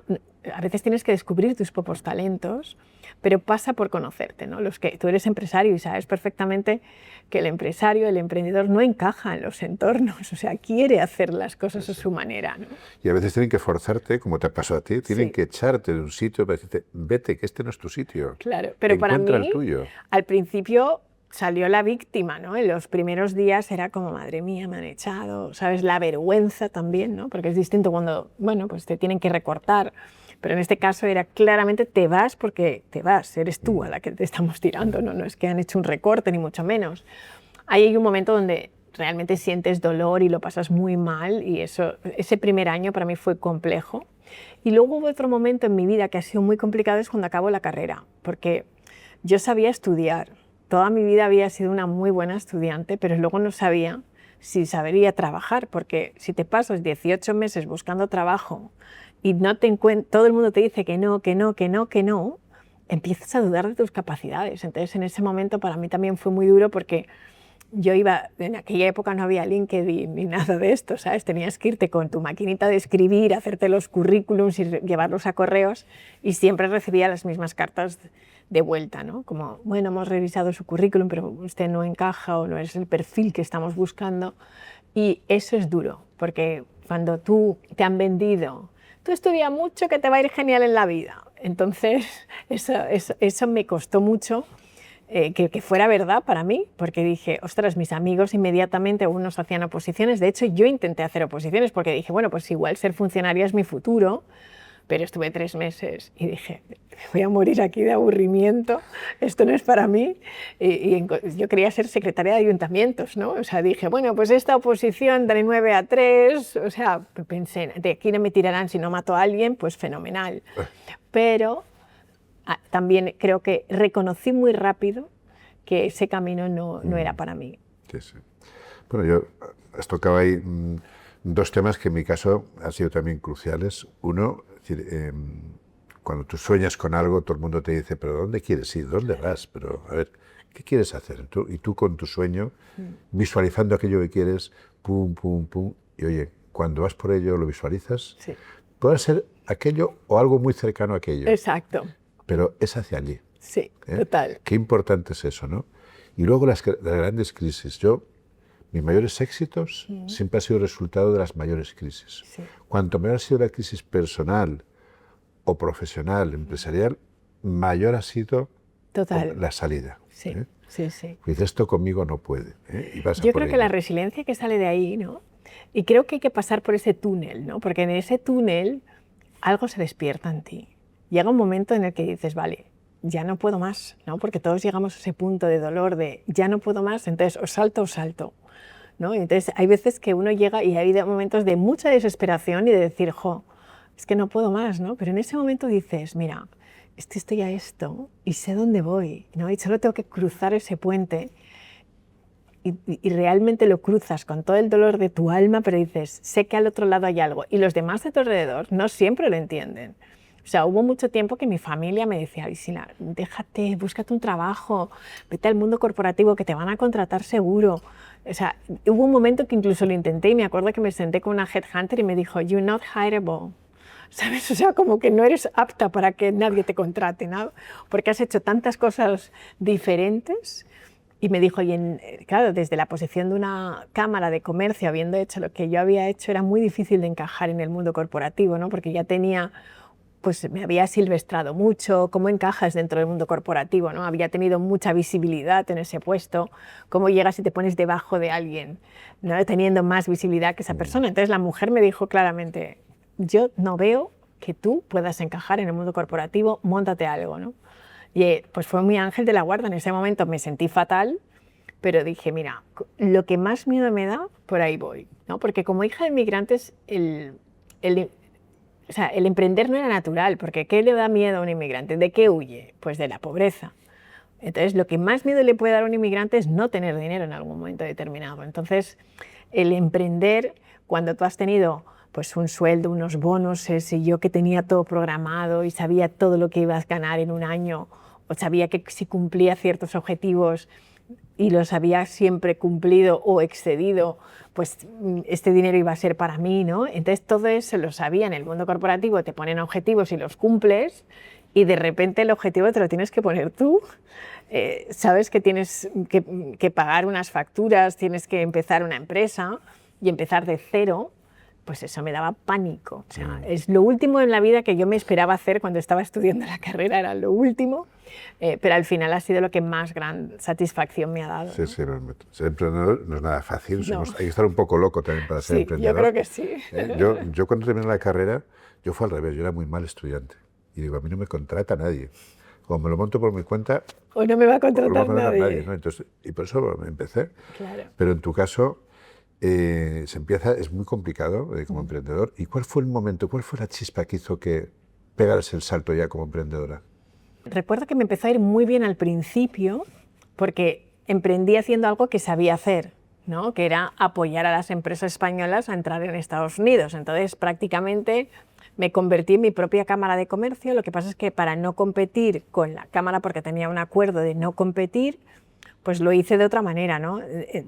a veces tienes que descubrir tus propios talentos, pero pasa por conocerte, ¿no? Tú eres empresario y sabes perfectamente que el empresario, el emprendedor no encaja en los entornos, o sea, quiere hacer las cosas a su manera, ¿no? Y a veces tienen que forzarte, como te ha pasado a ti, tienen que echarte de un sitio para decirte, vete, que este no es tu sitio. Claro, pero para mí, el tuyo. Al principio salió la víctima, ¿no? En los primeros días era como, madre mía, me han echado, ¿sabes? La vergüenza también, ¿no? Porque es distinto cuando, bueno, pues te tienen que recortar. Pero en este caso era claramente te vas porque te vas, eres tú a la que te estamos tirando, no es que han hecho un recorte ni mucho menos. Ahí hay un momento donde realmente sientes dolor y lo pasas muy mal y ese primer año para mí fue complejo. Y luego hubo otro momento en mi vida que ha sido muy complicado, es cuando acabo la carrera, porque yo sabía estudiar, toda mi vida había sido una muy buena estudiante, pero luego no sabía si sabría trabajar, porque si te pasas 18 meses buscando trabajo y no te todo el mundo te dice que no, que no, que no, que no, empiezas a dudar de tus capacidades. Entonces, en ese momento para mí también fue muy duro porque yo iba, en aquella época no había LinkedIn ni nada de esto, ¿sabes? Tenías que irte con tu maquinita de escribir, hacerte los currículums y llevarlos a correos, y siempre recibía las mismas cartas de vuelta, ¿no? Como, bueno, hemos revisado su currículum, pero usted no encaja o no es el perfil que estamos buscando. Y eso es duro, porque cuando tú te han vendido, tú estudia mucho que te va a ir genial en la vida. Entonces, eso me costó mucho. Que fuera verdad para mí, porque dije, ostras, mis amigos inmediatamente unos hacían oposiciones. De hecho, yo intenté hacer oposiciones porque dije, bueno, pues igual ser funcionaria es mi futuro, pero estuve 3 meses y dije, voy a morir aquí de aburrimiento, esto no es para mí. Yo quería ser secretaria de ayuntamientos, ¿no? O sea, dije, bueno, pues esta oposición de 9 a 3, o sea, pensé, de aquí no me tirarán si no mato a alguien, pues fenomenal. Pero también creo que reconocí muy rápido que ese camino no era para mí. Sí, sí. Bueno, has tocado ahí 2 temas que en mi caso han sido también cruciales. Uno, es decir, cuando tú sueñas con algo, todo el mundo te dice, pero ¿dónde quieres ir? ¿Dónde vas? Pero, a ver, ¿qué quieres hacer? Y tú con tu sueño, visualizando aquello que quieres, pum, pum, pum, y oye, cuando vas por ello, lo visualizas, Sí. puede ser aquello o algo muy cercano a aquello. Exacto. Pero es hacia allí. Sí, total. Qué importante es eso, ¿no? Y luego las grandes crisis. Mis mayores éxitos siempre han sido resultado de las mayores crisis. Sí. Cuanto mayor ha sido la crisis personal o profesional, empresarial, mayor ha sido la salida. Sí, sí, sí. Dices, esto conmigo no puede. Y vas Yo creo que la resiliencia que sale de ahí, ¿no? Y creo que hay que pasar por ese túnel, ¿no? Porque en ese túnel algo se despierta en ti. Llega un momento en el que dices, vale, ya no puedo más, ¿no? Porque todos llegamos a ese punto de dolor de ya no puedo más, entonces o salto, ¿no? Y entonces hay veces que uno llega y hay momentos de mucha desesperación y de decir, jo, es que no puedo más, ¿no? Pero en ese momento dices, mira, estoy a esto y sé dónde voy, ¿no? Y solo tengo que cruzar ese puente y realmente lo cruzas con todo el dolor de tu alma, pero dices, sé que al otro lado hay algo. Y los demás de tu alrededor no siempre lo entienden. O sea, hubo mucho tiempo que mi familia me decía, Isila, déjate, búscate un trabajo, vete al mundo corporativo que te van a contratar seguro. O sea, hubo un momento que incluso lo intenté y me acuerdo que me senté con una headhunter y me dijo, you're not hireable. ¿Sabes? O sea, como que no eres apta para que nadie te contrate, ¿no? Porque has hecho tantas cosas diferentes. Y me dijo, claro, desde la posición de una cámara de comercio, habiendo hecho lo que yo había hecho, era muy difícil de encajar en el mundo corporativo, ¿no? Porque ya tenía, pues me había silvestrado mucho, cómo encajas dentro del mundo corporativo, ¿no? Había tenido mucha visibilidad en ese puesto, cómo llegas y te pones debajo de alguien, ¿no? Teniendo más visibilidad que esa persona. Entonces la mujer me dijo claramente, yo no veo que tú puedas encajar en el mundo corporativo, móntate algo, ¿no? Y pues fue mi ángel de la guarda. En ese momento me sentí fatal, pero dije, mira, lo que más miedo me da, por ahí voy, ¿no? Porque como hija de inmigrantes, el emprender no era natural, porque ¿qué le da miedo a un inmigrante? ¿De qué huye? Pues de la pobreza. Entonces, lo que más miedo le puede dar a un inmigrante es no tener dinero en algún momento determinado. Entonces, el emprender, cuando tú has tenido pues un sueldo, unos bonos, y yo que tenía todo programado y sabía todo lo que ibas a ganar en un año, o sabía que si cumplía ciertos objetivos y los había siempre cumplido o excedido, pues este dinero iba a ser para mí, ¿no? Entonces todo eso lo sabía. En el mundo corporativo te ponen objetivos y los cumples y de repente el objetivo te lo tienes que poner tú. Sabes que tienes que pagar unas facturas, tienes que empezar una empresa y empezar de cero. Pues eso me daba pánico. O sea, es lo último en la vida que yo me esperaba hacer cuando estaba estudiando la carrera, era lo último, pero al final ha sido lo que más gran satisfacción me ha dado. Sí, ¿no? Sí, ser emprendedor no es nada fácil, no. Hay que estar un poco loco también para ser emprendedor. Yo creo que sí. Yo cuando terminé la carrera, yo fue al revés, yo era muy mal estudiante. Y digo, a mí no me contrata nadie. O me lo monto por mi cuenta, o no me va a contratar nadie. ¿no? Entonces, y por eso me empecé. Claro. Pero en tu caso, es muy complicado como emprendedor. ¿Y cuál fue el momento, cuál fue la chispa que hizo que pegaras el salto ya como emprendedora? Recuerdo que me empezó a ir muy bien al principio porque emprendí haciendo algo que sabía hacer, ¿no? Que era apoyar a las empresas españolas a entrar en Estados Unidos. Entonces, prácticamente me convertí en mi propia cámara de comercio. Lo que pasa es que para no competir con la cámara, porque tenía un acuerdo de no competir, pues lo hice de otra manera, ¿no?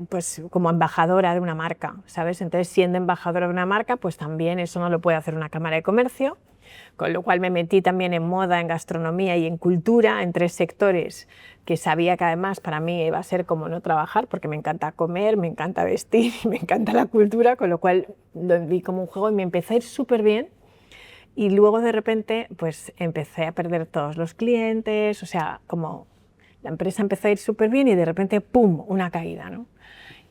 Pues como embajadora de una marca, ¿sabes? Entonces, siendo embajadora de una marca, pues también eso no lo puede hacer una cámara de comercio, con lo cual me metí también en moda, en gastronomía y en cultura, en 3 sectores que sabía que además para mí iba a ser como no trabajar, porque me encanta comer, me encanta vestir, me encanta la cultura, con lo cual lo vi como un juego y me empecé a ir súper bien. Y luego de repente pues empecé a perder todos los clientes, o sea, como la empresa empezó a ir súper bien y de repente ¡pum!, una caída, ¿no?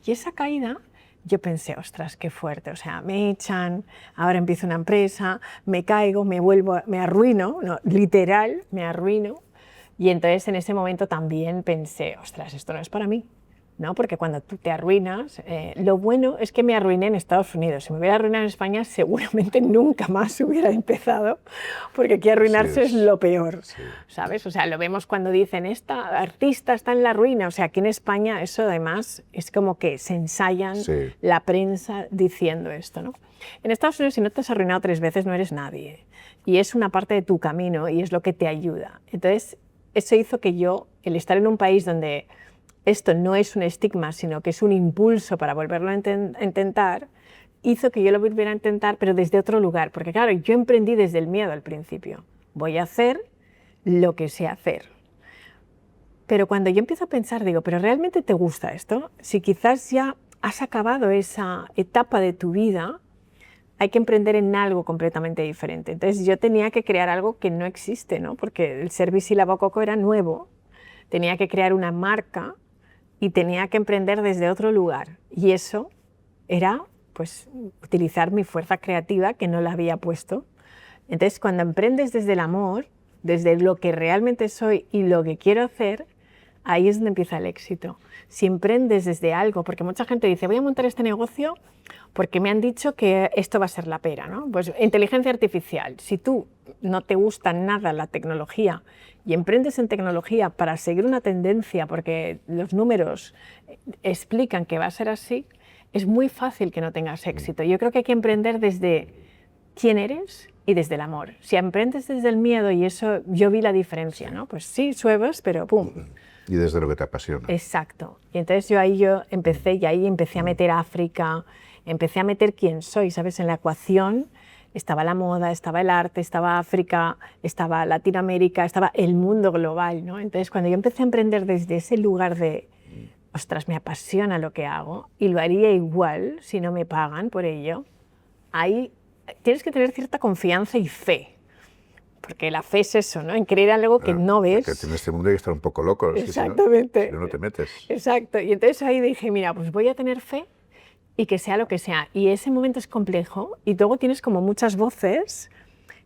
Y esa caída yo pensé, ostras, qué fuerte, o sea, me echan, ahora empiezo una empresa, me caigo, me vuelvo, me arruino, no, literal, me arruino. Y entonces en ese momento también pensé, ostras, esto no es para mí, ¿no? Porque cuando tú te arruinas, lo bueno es que me arruiné en Estados Unidos. Si me hubiera arruinado en España, seguramente nunca más hubiera empezado, porque aquí arruinarse es lo peor, ¿sabes? O sea, lo vemos cuando dicen, esta artista está en la ruina. O sea, aquí en España eso además es como que se ensayan la prensa diciendo esto, ¿no? En Estados Unidos, si no te has arruinado 3 veces, no eres nadie. Y es una parte de tu camino y es lo que te ayuda. Entonces, eso hizo que yo, el estar en un país donde esto no es un estigma, sino que es un impulso para volverlo a intentar, hizo que yo lo volviera a intentar, pero desde otro lugar. Porque claro, yo emprendí desde el miedo al principio. Voy a hacer lo que sé hacer. Pero cuando yo empiezo a pensar, digo, ¿pero realmente te gusta esto? Si quizás ya has acabado esa etapa de tu vida, hay que emprender en algo completamente diferente. Entonces yo tenía que crear algo que no existe, ¿no? Porque el Service y Lavacoco era nuevo. Tenía que crear una marca y tenía que emprender desde otro lugar. Y eso era, pues, utilizar mi fuerza creativa, que no la había puesto. Entonces, cuando emprendes desde el amor, desde lo que realmente soy y lo que quiero hacer, ahí es donde empieza el éxito. Si emprendes desde algo, porque mucha gente dice, voy a montar este negocio porque me han dicho que esto va a ser la pera, ¿no? Pues inteligencia artificial. Si tú no te gusta nada la tecnología y emprendes en tecnología para seguir una tendencia, porque los números explican que va a ser así, es muy fácil que no tengas éxito. Yo creo que hay que emprender desde quién eres y desde el amor. Si emprendes desde el miedo, y eso yo vi la diferencia, ¿no? Pues sí, suevas, pero ¡pum! Y desde lo que te apasiona. Exacto. Y entonces yo empecé, y ahí empecé a meter África, empecé a meter quién soy, ¿sabes? En la ecuación estaba la moda, estaba el arte, estaba África, estaba Latinoamérica, estaba el mundo global, ¿no? Entonces, cuando yo empecé a emprender desde ese lugar de, ostras, me apasiona lo que hago y lo haría igual si no me pagan por ello, ahí tienes que tener cierta confianza y fe. Porque la fe es eso, ¿no? En creer en algo que no ves. Que en este mundo hay que estar un poco loco. Exactamente. Si no, no te metes. Exacto. Y entonces ahí dije, mira, pues voy a tener fe y que sea lo que sea. Y ese momento es complejo y luego tienes como muchas voces,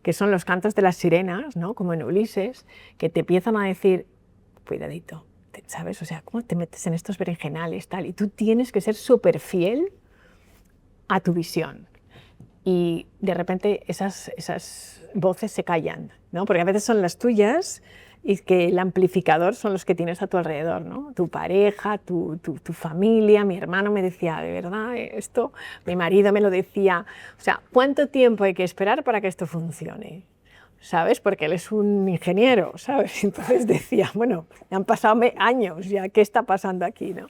que son los cantos de las sirenas, ¿no? Como en Ulises, que te empiezan a decir, cuidadito, ¿sabes? O sea, ¿cómo te metes en estos berenjenales, tal? Y tú tienes que ser súper fiel a tu visión. Y de repente esas voces se callan, ¿no? Porque a veces son las tuyas y que el amplificador son los que tienes a tu alrededor, ¿no? Tu pareja, tu familia. Mi hermano me decía, de verdad, esto, mi marido me lo decía. O sea, ¿cuánto tiempo hay que esperar para que esto funcione? ¿Sabes? Porque él es un ingeniero, ¿sabes? Entonces decía, bueno, han pasado años ya, ¿qué está pasando aquí, no?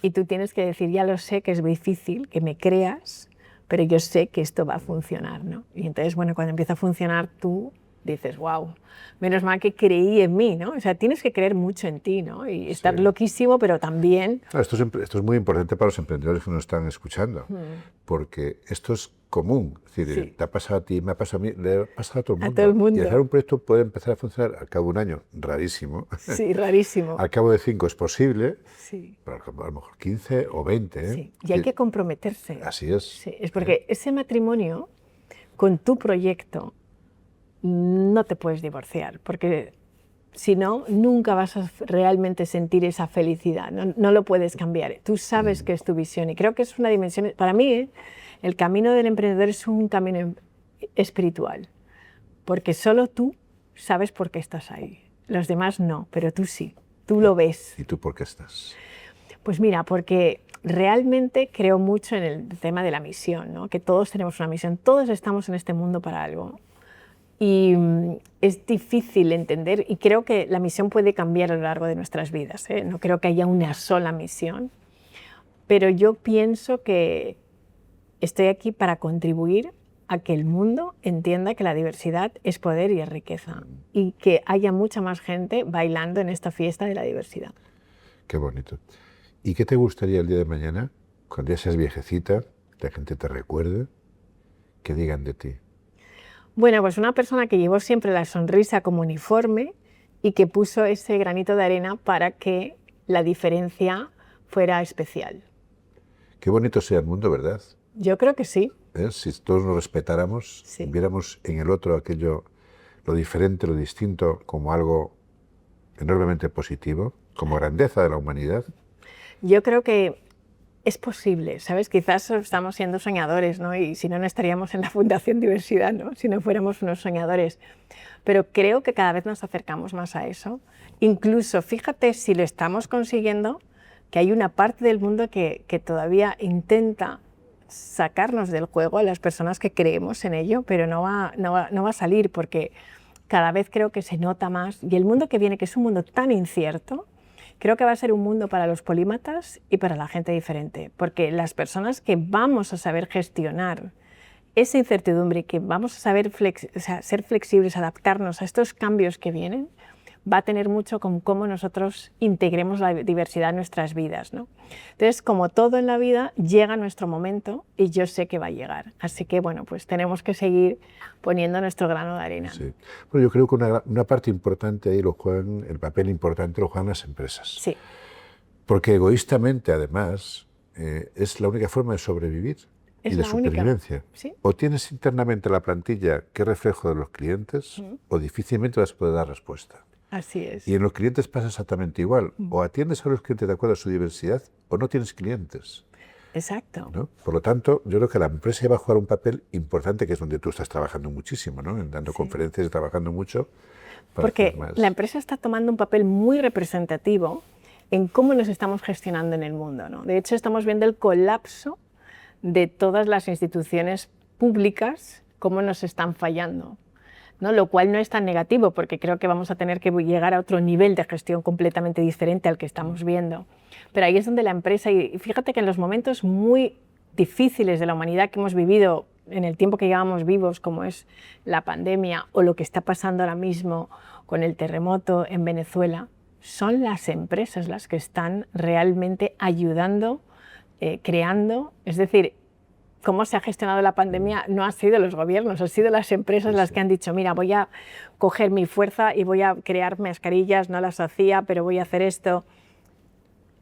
Y tú tienes que decir, ya lo sé que es difícil, que me creas, pero yo sé que esto va a funcionar, ¿no? Y entonces, bueno, cuando empieza a funcionar tú dices, wow, menos mal que creí en mí, ¿no? O sea, tienes que creer mucho en ti, ¿no? Y estar loquísimo, pero también... Esto es muy importante para los emprendedores que nos están escuchando, porque esto es común. Es decir, te ha pasado a ti, me ha pasado a mí, le ha pasado a todo el mundo. A todo el mundo. Y hacer un proyecto puede empezar a funcionar al cabo de un año, rarísimo. Sí, rarísimo. Al cabo de 5 es posible, sí. pero a lo mejor 15 o 20. ¿eh? Sí, y hay que comprometerse. Así es. Sí, es porque ese matrimonio con tu proyecto no te puedes divorciar, porque si no, nunca vas a realmente sentir esa felicidad, no lo puedes cambiar. Tú sabes que es tu visión y creo que es una dimensión, para mí, el camino del emprendedor es un camino espiritual, porque solo tú sabes por qué estás ahí, los demás no, pero tú sí, tú lo ves. ¿Y tú por qué estás? Pues mira, porque realmente creo mucho en el tema de la misión, ¿no? Que todos tenemos una misión, todos estamos en este mundo para algo. Y es difícil entender, y creo que la misión puede cambiar a lo largo de nuestras vidas, ¿eh? No creo que haya una sola misión, pero yo pienso que estoy aquí para contribuir a que el mundo entienda que la diversidad es poder y es riqueza, y que haya mucha más gente bailando en esta fiesta de la diversidad. Qué bonito. ¿Y qué te gustaría el día de mañana, cuando ya seas viejecita, la gente te recuerde, que digan de ti? Bueno, pues una persona que llevó siempre la sonrisa como uniforme y que puso ese granito de arena para que la diferencia fuera especial. Qué bonito sea el mundo, ¿verdad? Yo creo que sí. Si todos nos respetáramos, Sí. viéramos en el otro aquello, lo diferente, lo distinto, como algo enormemente positivo, como grandeza de la humanidad. Yo creo que es posible, ¿sabes? Quizás estamos siendo soñadores, ¿no? Y si no, no estaríamos en la Fundación Diversidad, ¿no? Si no fuéramos unos soñadores. Pero creo que cada vez nos acercamos más a eso. Incluso, fíjate si lo estamos consiguiendo, que hay una parte del mundo que todavía intenta sacarnos del juego a las personas que creemos en ello, pero no va a salir, porque cada vez creo que se nota más. Y el mundo que viene, que es un mundo tan incierto, creo que va a ser un mundo para los polímatas y para la gente diferente, porque las personas que vamos a saber gestionar esa incertidumbre y que vamos a saber ser flexibles, adaptarnos a estos cambios que vienen, va a tener mucho con cómo nosotros integremos la diversidad en nuestras vidas, ¿no? Entonces, como todo en la vida, llega nuestro momento y yo sé que va a llegar. Así que, bueno, pues tenemos que seguir poniendo nuestro grano de arena. Sí. Bueno, yo creo que una parte importante ahí el papel importante lo juegan las empresas. Sí. Porque egoístamente, además, es la única forma de sobrevivir y de supervivencia. ¿Sí? O tienes internamente la plantilla que es reflejo de los clientes, o difícilmente vas a poder dar respuesta. Así es. Y en los clientes pasa exactamente igual. O atiendes a los clientes de acuerdo a su diversidad, o no tienes clientes. Exacto. ¿No? Por lo tanto, yo creo que la empresa va a jugar un papel importante, que es donde tú estás trabajando muchísimo, ¿no? Dando conferencias y trabajando mucho. Porque la empresa está tomando un papel muy representativo en cómo nos estamos gestionando en el mundo, ¿no? De hecho, estamos viendo el colapso de todas las instituciones públicas, cómo nos están fallando, ¿no? Lo cual no es tan negativo, porque creo que vamos a tener que llegar a otro nivel de gestión completamente diferente al que estamos viendo. Pero ahí es donde la empresa, y fíjate que en los momentos muy difíciles de la humanidad que hemos vivido en el tiempo que llevamos vivos, como es la pandemia o lo que está pasando ahora mismo con el terremoto en Venezuela, son las empresas las que están realmente ayudando, creando, es decir, cómo se ha gestionado la pandemia no han sido los gobiernos, han sido las empresas las que han dicho, mira, voy a coger mi fuerza y voy a crear mascarillas, no las hacía, pero voy a hacer esto.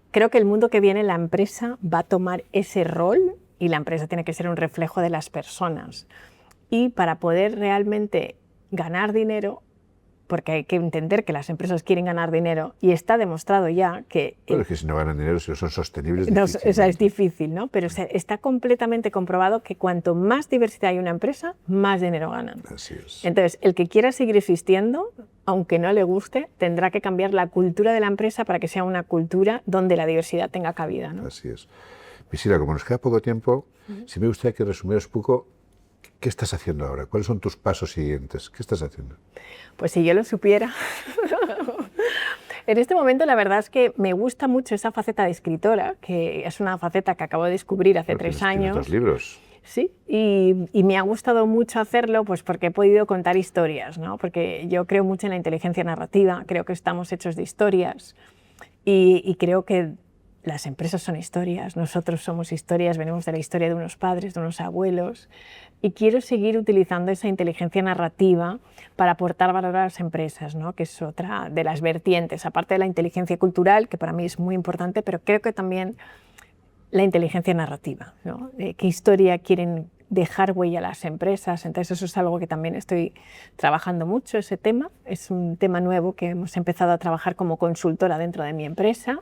Creo que el mundo que viene, la empresa va a tomar ese rol y la empresa tiene que ser un reflejo de las personas. Y para poder realmente ganar dinero, porque hay que entender que las empresas quieren ganar dinero y está demostrado ya que... Bueno, es que si no ganan dinero, si no son sostenibles, no, es difícil, ¿no? Pero está completamente comprobado que cuanto más diversidad hay en una empresa, más dinero ganan. Así es. Entonces, el que quiera seguir existiendo, aunque no le guste, tendrá que cambiar la cultura de la empresa para que sea una cultura donde la diversidad tenga cabida, ¿no? Así es. Priscila, como nos queda poco tiempo, sí me gustaría que resumieras un poco qué estás haciendo ahora, cuáles son tus pasos siguientes, qué estás haciendo. Pues si yo lo supiera. En este momento la verdad es que me gusta mucho esa faceta de escritora, que es una faceta que acabo de descubrir hace 3 años. Tienes 2 libros. Sí, y me ha gustado mucho hacerlo pues porque he podido contar historias, ¿no? Porque yo creo mucho en la inteligencia narrativa, creo que estamos hechos de historias y creo que las empresas son historias, nosotros somos historias, venimos de la historia de unos padres, de unos abuelos, y quiero seguir utilizando esa inteligencia narrativa para aportar valor a las empresas, ¿no? Que es otra de las vertientes, aparte de la inteligencia cultural, que para mí es muy importante, pero creo que también la inteligencia narrativa, ¿no? ¿Qué historia quieren dejar huella las empresas? Entonces eso es algo que también estoy trabajando mucho, ese tema. Es un tema nuevo que hemos empezado a trabajar como consultora dentro de mi empresa.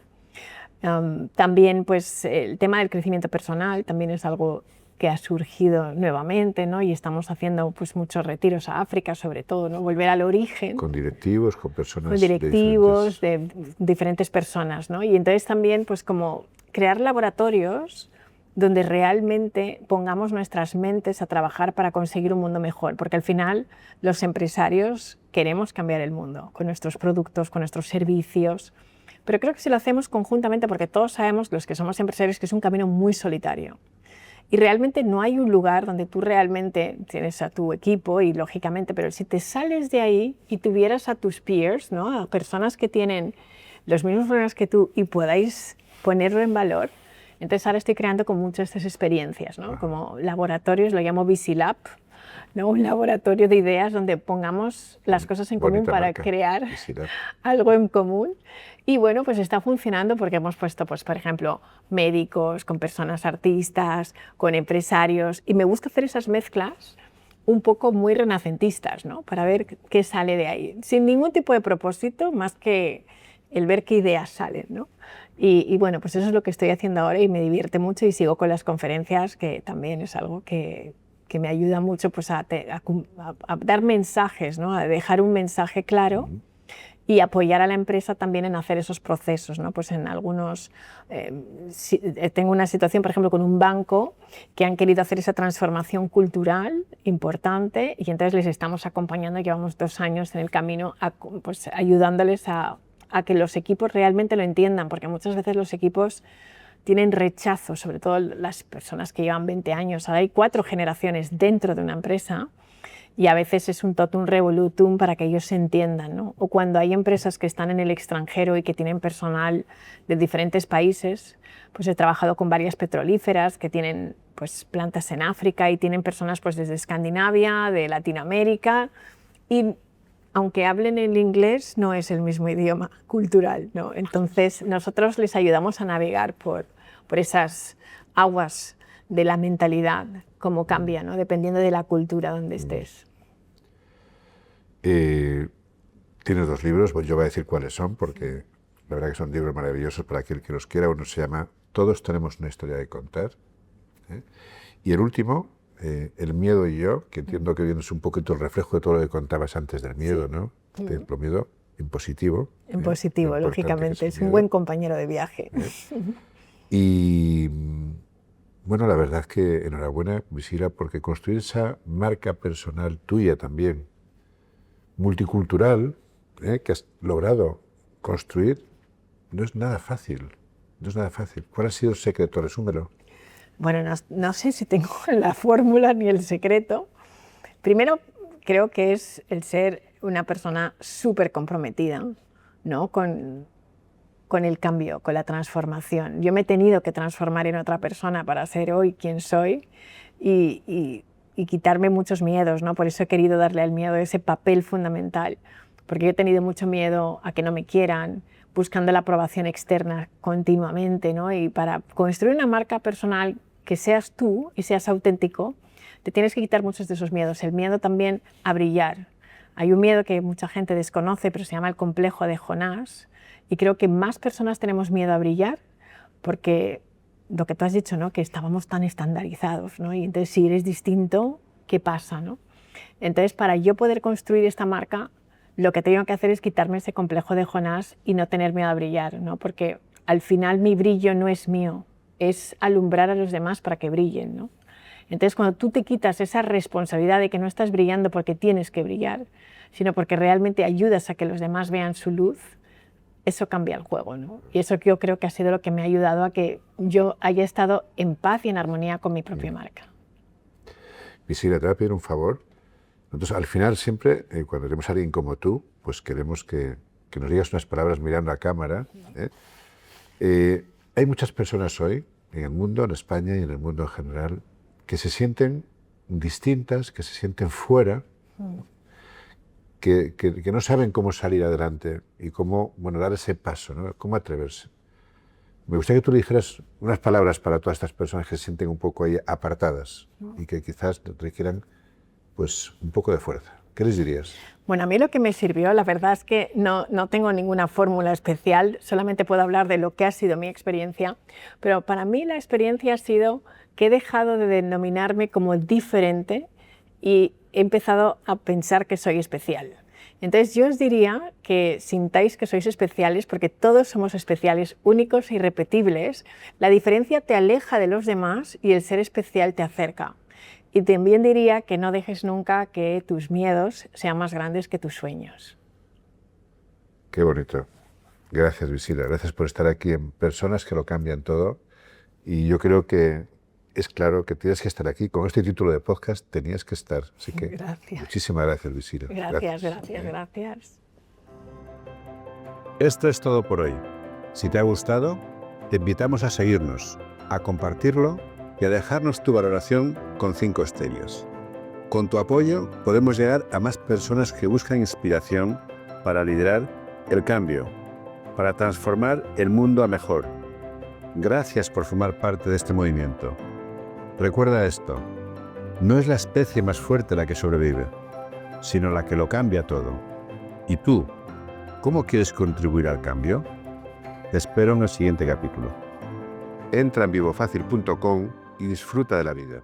También pues, el tema del crecimiento personal también es algo que ha surgido nuevamente, ¿no? Y estamos haciendo pues muchos retiros a África, sobre todo, ¿no? Volver al origen. Con directivos, con personas con directivos de diferentes personas, ¿no? Y entonces también pues como crear laboratorios donde realmente pongamos nuestras mentes a trabajar para conseguir un mundo mejor, porque al final los empresarios queremos cambiar el mundo con nuestros productos, con nuestros servicios, pero creo que si lo hacemos conjuntamente, porque todos sabemos, los que somos empresarios, que es un camino muy solitario. Y realmente no hay un lugar donde tú realmente tienes a tu equipo y lógicamente, pero si te sales de ahí y tuvieras a tus peers, ¿no? A personas que tienen los mismos problemas que tú y podáis ponerlo en valor, entonces ahora estoy creando con muchas de estas experiencias, ¿no? Como laboratorios, lo llamo VisiLab, ¿no? Un laboratorio de ideas donde pongamos las cosas en común para crear algo en común. Y bueno, pues está funcionando porque hemos puesto, pues, por ejemplo, médicos, con personas artistas, con empresarios, y me gusta hacer esas mezclas un poco muy renacentistas, ¿no? Para ver qué sale de ahí, sin ningún tipo de propósito, más que el ver qué ideas salen, ¿no? Y bueno, pues eso es lo que estoy haciendo ahora y me divierte mucho y sigo con las conferencias, que también es algo que me ayuda mucho pues, a dar mensajes, ¿no? A dejar un mensaje claro y apoyar a la empresa también en hacer esos procesos, ¿no? Pues en algunos, tengo una situación, por ejemplo, con un banco que han querido hacer esa transformación cultural importante y entonces les estamos acompañando, llevamos 2 años en el camino, pues, ayudándoles a que los equipos realmente lo entiendan, porque muchas veces los equipos tienen rechazo, sobre todo las personas que llevan 20 años. Ahora hay 4 generaciones dentro de una empresa y a veces es un totum revolutum para que ellos se entiendan, ¿no? O cuando hay empresas que están en el extranjero y que tienen personal de diferentes países, pues he trabajado con varias petrolíferas que tienen pues, plantas en África y tienen personas pues, desde Escandinavia, de Latinoamérica, y aunque hablen el inglés, no es el mismo idioma cultural, ¿no? Entonces, nosotros les ayudamos a navegar por esas aguas de la mentalidad, cómo cambia, ¿no? Dependiendo de la cultura donde estés. Tienes 2 libros, pues yo voy a decir cuáles son, porque la verdad que son libros maravillosos para aquel que los quiera. Uno se llama Todos tenemos una historia de contar, ¿eh? Y el último, El miedo y yo, que entiendo que vienes un poquito el reflejo de todo lo que contabas antes del miedo, sí, ¿no? El miedo en positivo. En positivo, lógicamente, es un buen compañero de viaje. Y bueno, la verdad es que enhorabuena, Visira, porque construir esa marca personal tuya también, multicultural, que has logrado construir, no es nada fácil, no es nada fácil. ¿Cuál ha sido el secreto? Resúmelo. Bueno, no sé si tengo la fórmula ni el secreto. Primero, creo que es el ser una persona súper comprometida, ¿no? con el cambio, con la transformación. Yo me he tenido que transformar en otra persona para ser hoy quien soy y quitarme muchos miedos, ¿no? Por eso he querido darle al miedo ese papel fundamental, porque yo he tenido mucho miedo a que no me quieran, buscando la aprobación externa continuamente, ¿no? Y para construir una marca personal que seas tú y seas auténtico, te tienes que quitar muchos de esos miedos. El miedo también a brillar. Hay un miedo que mucha gente desconoce, pero se llama el complejo de Jonás, y creo que más personas tenemos miedo a brillar porque lo que tú has dicho, ¿no? Que estábamos tan estandarizados, ¿no? Y entonces si eres distinto, ¿qué pasa, no? Entonces, para yo poder construir esta marca, lo que tengo que hacer es quitarme ese complejo de Jonás y no tener miedo a brillar, ¿no? Porque al final mi brillo no es mío, es alumbrar a los demás para que brillen, ¿no? Entonces, cuando tú te quitas esa responsabilidad de que no estás brillando porque tienes que brillar, sino porque realmente ayudas a que los demás vean su luz, eso cambia el juego, ¿no? Y eso yo creo que ha sido lo que me ha ayudado a que yo haya estado en paz y en armonía con mi propia marca. Visira, te voy a pedir un favor. Entonces, al final siempre, cuando tenemos a alguien como tú, pues queremos que nos digas unas palabras mirando a cámara, ¿eh? Hay muchas personas hoy, en el mundo, en España y en el mundo en general, que se sienten distintas, que se sienten fuera, que no saben cómo salir adelante y cómo, bueno, dar ese paso, ¿no? Cómo atreverse. Me gustaría que tú le dijeras unas palabras para todas estas personas que se sienten un poco ahí apartadas y que quizás requieran pues, un poco de fuerza. ¿Qué les dirías? Bueno, a mí lo que me sirvió, la verdad es que no tengo ninguna fórmula especial, solamente puedo hablar de lo que ha sido mi experiencia, pero para mí la experiencia ha sido que he dejado de denominarme como diferente y he empezado a pensar que soy especial. Entonces yo os diría que sintáis que sois especiales porque todos somos especiales, únicos e irrepetibles. La diferencia te aleja de los demás y el ser especial te acerca. Y también diría que no dejes nunca que tus miedos sean más grandes que tus sueños. Qué bonito. Gracias, Visila. Gracias por estar aquí en Personas que lo cambian todo. Y yo creo que es claro que tienes que estar aquí. Con este título de podcast tenías que estar. Así que Gracias. muchísimas gracias, Visila. Gracias. Esto es todo por hoy. Si te ha gustado, te invitamos a seguirnos, a compartirlo y a dejarnos tu valoración con 5 estrellas. Con tu apoyo podemos llegar a más personas que buscan inspiración para liderar el cambio, para transformar el mundo a mejor. Gracias por formar parte de este movimiento. Recuerda esto, no es la especie más fuerte la que sobrevive, sino la que lo cambia todo. ¿Y tú, cómo quieres contribuir al cambio? Te espero en el siguiente capítulo. Entra en vivofacil.com y disfruta de la vida.